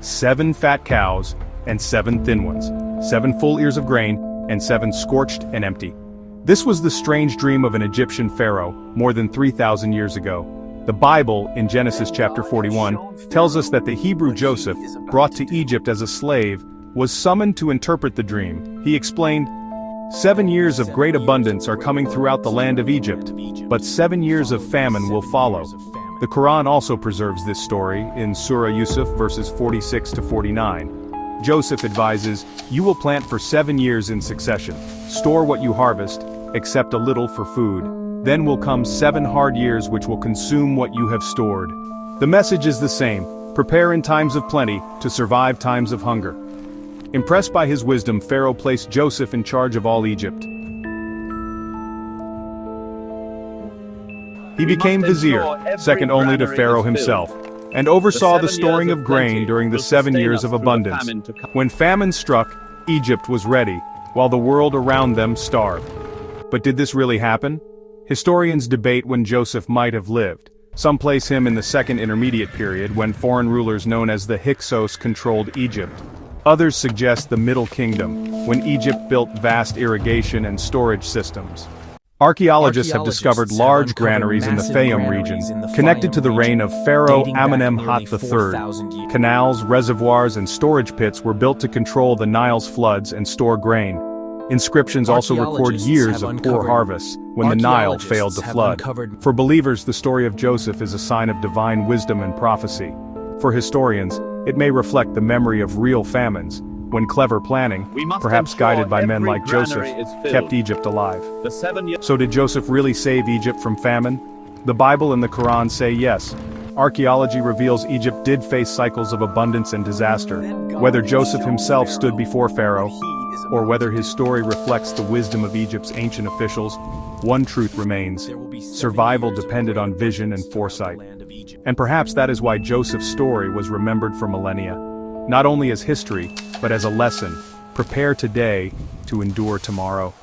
7 fat cows, and 7 thin ones, 7 full ears of grain, and 7 scorched and empty. This was the strange dream of an Egyptian pharaoh, more than 3,000 years ago. The Bible, in Genesis chapter 41, tells us that the Hebrew Joseph, brought to Egypt as a slave, was summoned to interpret the dream. He explained, 7 years of great abundance are coming throughout the land of Egypt, but 7 years of famine will follow. The Qur'an also preserves this story in Surah Yusuf verses 46 to 49. Joseph advises, "You will plant for 7 years in succession. Store what you harvest, except a little for food. Then will come 7 hard years which will consume what you have stored." The message is the same: prepare in times of plenty to survive times of hunger. Impressed by his wisdom, Pharaoh placed Joseph in charge of all Egypt. He became vizier, second only to Pharaoh himself, and oversaw the storing of grain during the 7 years of abundance. When famine struck, Egypt was ready, while the world around them starved. But did this really happen? Historians debate when Joseph might have lived. Some place him in the Second Intermediate Period, when foreign rulers known as the Hyksos controlled Egypt. Others suggest the Middle Kingdom, when Egypt built vast irrigation and storage systems. Archaeologists have discovered large granaries in the Fayum region, connected to the reign of Pharaoh Amenemhat III. Canals, reservoirs, and storage pits were built to control the Nile's floods and store grain. Inscriptions also record years of poor harvests, when the Nile failed to flood. For believers, the story of Joseph is a sign of divine wisdom and prophecy. For historians, it may reflect the memory of real famines, when clever planning, perhaps guided by men like Joseph, kept Egypt alive. So did Joseph really save Egypt from famine? The Bible and the Qur'an say yes. Archaeology reveals Egypt did face cycles of abundance and disaster. Whether Joseph himself stood before Pharaoh, or whether his story reflects the wisdom of Egypt's ancient officials, one truth remains: survival depended on vision and foresight. And perhaps that is why Joseph's story was remembered for millennia. Not only as history, but as a lesson: prepare today to endure tomorrow.